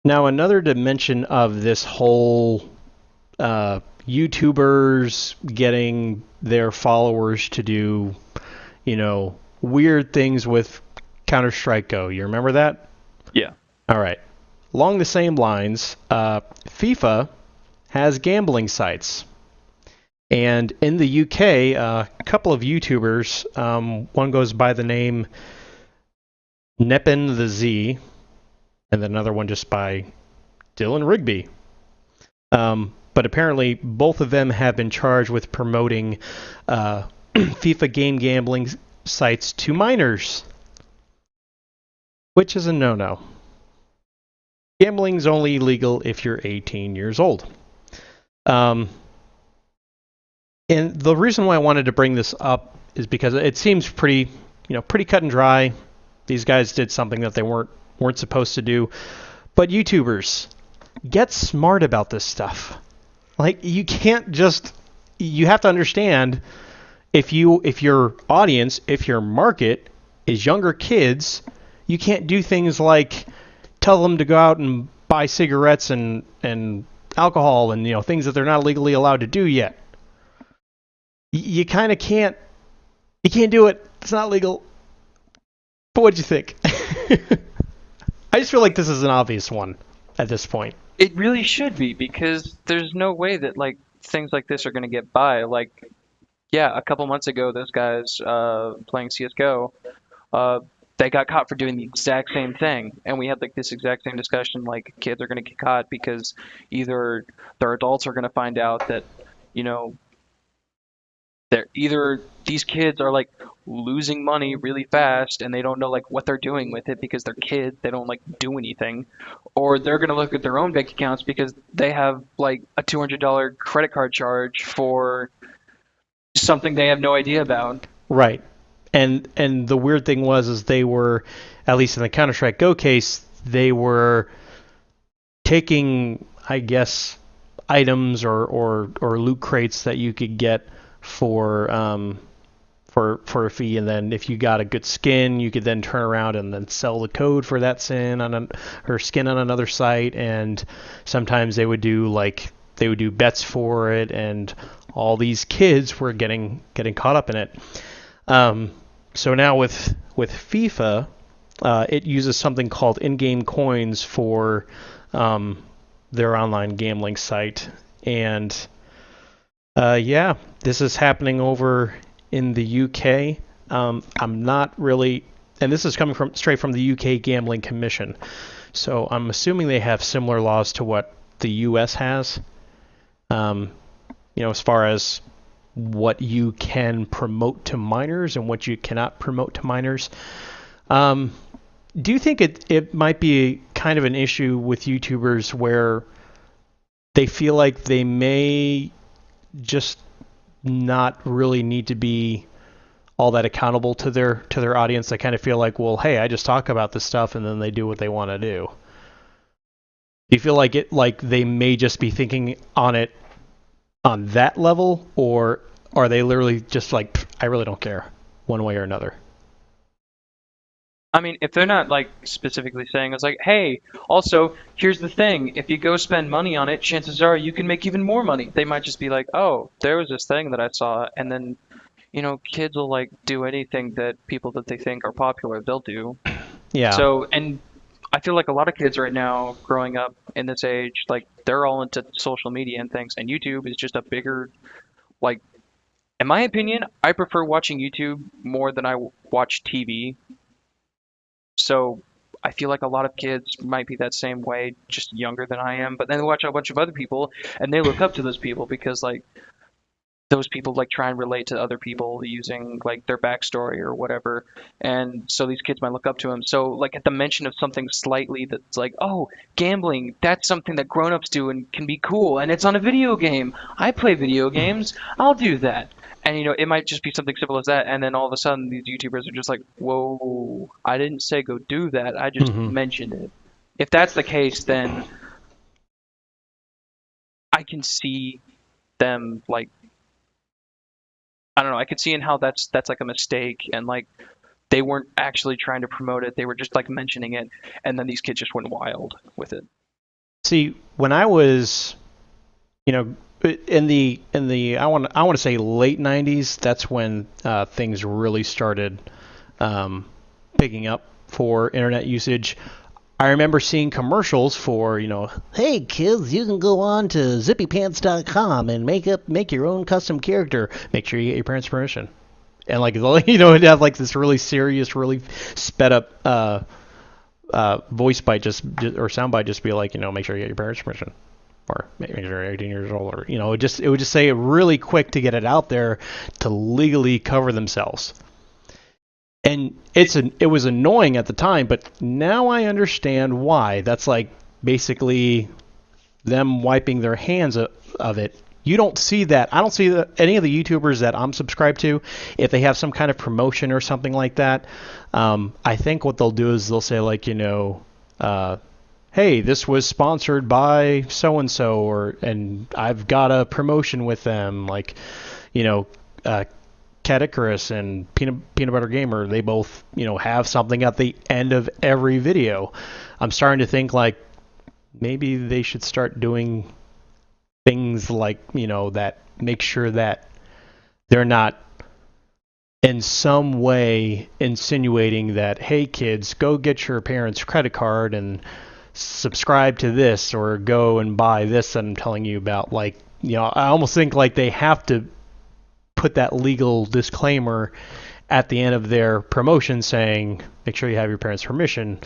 Now, another dimension of this whole YouTubers getting their followers to do, weird things with Counter Strike Go. You remember that? Yeah. All right. Along the same lines, FIFA has gambling sites. And in the UK, a couple of YouTubers, one goes by the name Neppin the Z, and then another one just by Dylan Rigby. But apparently, both of them have been charged with promoting FIFA game gambling sites to minors, which is a no-no. Gambling's only legal if you're 18 years old. Um, and the reason why I wanted to bring this up is because it seems pretty cut and dry. These guys did something that they weren't supposed to do. But YouTubers, get smart about this stuff. Like, you can't just, you have to understand, if your audience, if your market is younger kids, you can't do things like tell them to go out and buy cigarettes and alcohol and things that they're not legally allowed to do yet. You kind of can't. You can't do it. It's not legal. But what'd you think? I just feel like this is an obvious one at this point. It really should be because there's no way that like things like this are going to get by. Like, yeah, a couple months ago, those guys playing CS:GO, uh, they got caught for doing the exact same thing, and we had like this exact same discussion. Like, kids are going to get caught because either their adults are going to find out that, you know, they're either these kids are like losing money really fast and they don't know like what they're doing with it because they're kids, they don't like do anything, or they're gonna look at their own bank accounts because they have like a $200 credit card charge for something they have no idea about. Right. And the weird thing was is they were, at least in the Counter Strike Go case, they were taking, I guess, items or loot crates that you could get for for a fee, and then if you got a good skin, you could then turn around and then sell the code for that skin or skin on another site. And sometimes they would do bets for it, and all these kids were getting caught up in it. So now with FIFA, it uses something called in-game coins for their online gambling site, and yeah, this is happening over in the UK. I'm not really, and this is coming from straight from the UK Gambling Commission. So I'm assuming they have similar laws to what the US has. Um, as far as what you can promote to minors and what you cannot promote to minors. Um, do you think it might be kind of an issue with YouTubers where they feel like they may just not really need to be all that accountable to their audience? They kind of feel like, well, hey, I just talk about this stuff, and then they do what they want to do. Do you feel like they may just be thinking on that level, or are they literally just like, I really don't care one way or another? I mean, if they're not like specifically saying it's like, hey, also here's the thing, if you go spend money on it, chances are you can make even more money. They might just be like, oh, there was this thing that I saw, and then kids will like do anything that people that they think are popular, they'll do. Yeah, So, and I feel like a lot of kids right now growing up in this age, like they're all into social media and things, and YouTube is just a bigger, like, in my opinion, I prefer watching YouTube more than I watch TV. So, I feel like a lot of kids might be that same way, just younger than I am, but then they watch a bunch of other people and they look up to those people because like those people like try and relate to other people using like their backstory or whatever. And so these kids might look up to him. So like at the mention of something slightly that's like, oh, gambling, that's something that grown-ups do and can be cool and it's on a video game. I play video games. I'll do that. And it might just be something simple as that, and then all of a sudden these YouTubers are just like, "Whoa, I didn't say go do that. I just hmm mentioned it." If that's the case, then I can see them like I don't know. I could see in how that's like a mistake, and like they weren't actually trying to promote it. They were just like mentioning it, and then these kids just went wild with it. See, when I was, you know, in the I want to say late '90s, that's when things really started um, picking up for internet usage. I remember seeing commercials for, hey kids, you can go on to zippypants.com and make your own custom character. Make sure you get your parents' permission. And like it'd have like this really serious, really sped up voice bite or sound bite just be like, make sure you get your parents' permission. Or make sure you're 18 years old, or it would just say it really quick to get it out there to legally cover themselves. And it was annoying at the time, but now I understand why. That's like basically them wiping their hands of it. You don't see that. I don't see any of the YouTubers that I'm subscribed to, if they have some kind of promotion or something like that. I think what they'll do is they'll say like, hey, this was sponsored by so and so, and I've got a promotion with them, like, you know, uh, Cat Icarus and Peanut Butter Gamer. They both, have something at the end of every video. I'm starting to think like maybe they should start doing things like, that make sure that they're not in some way insinuating that, hey kids, go get your parents' credit card and subscribe to this, or go and buy this that I'm telling you about. Like, I almost think like they have to put that legal disclaimer at the end of their promotion saying, make sure you have your parents' permission,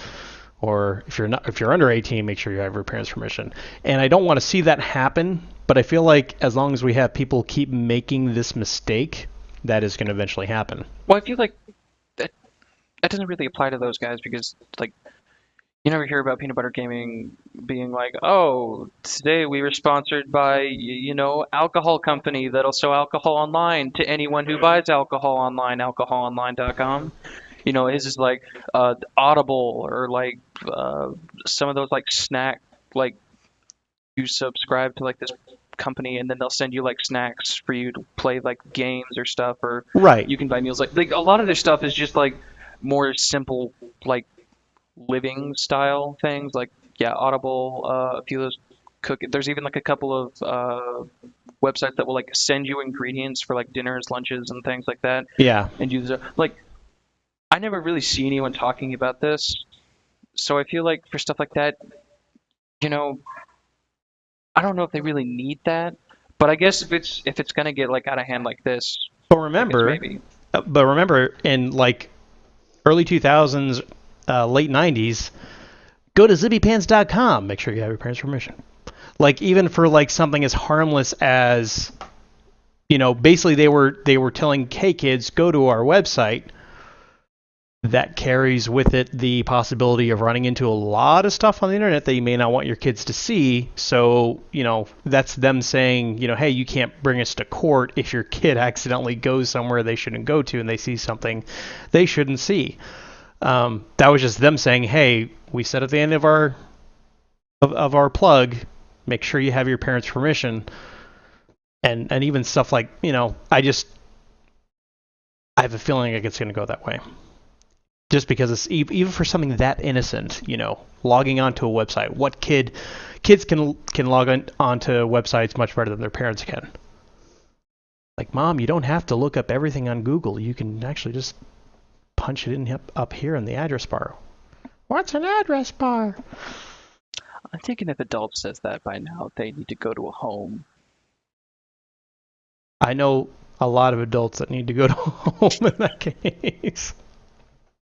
or if you're under 18, make sure you have your parents' permission. And I don't want to see that happen, but I feel like as long as we have people keep making this mistake, that is going to eventually happen. Well, I feel like that that doesn't really apply to those guys because like you never hear about Peanut Butter Gaming being like, "Oh, today we were sponsored by, alcohol company that'll sell alcohol online to anyone who buys alcohol online, alcoholonline.com." His is like Audible or like some of those like snack like you subscribe to like this company and then they'll send you like snacks for you to play like games or stuff, or Right. you can buy meals. Like a lot of their stuff is just like more simple like living style things. Like yeah, Audible, a few of those cook. There's even like a couple of websites that will like send you ingredients for like dinners, lunches, and things like that. Yeah. And you like I never really see anyone talking about this, so I feel like for stuff like that, you know, I don't know if they really need that. But I guess if it's gonna get like out of hand like this, But I guess remember, maybe. in like early 2000s, late 90s, go to zippypants.com. Make sure you have your parents' permission. Like, even for like something as harmless as, basically they were telling, hey kids, go to our website. That carries with it the possibility of running into a lot of stuff on the internet that you may not want your kids to see. So, that's them saying, hey, you can't bring us to court if your kid accidentally goes somewhere they shouldn't go to and they see something they shouldn't see. That was just them saying, hey, we said at the end of our plug, make sure you have your parents' permission. And even stuff like, I have a feeling like it's going to go that way. Just because it's even for something that innocent, logging onto a website. What kids can log onto websites much better than their parents can. Like, Mom, you don't have to look up everything on Google. You can actually just punch it in up here in the address bar. What's an address bar? I'm thinking if adult says that by now, they need to go to a home. I know a lot of adults that need to go to home in that case.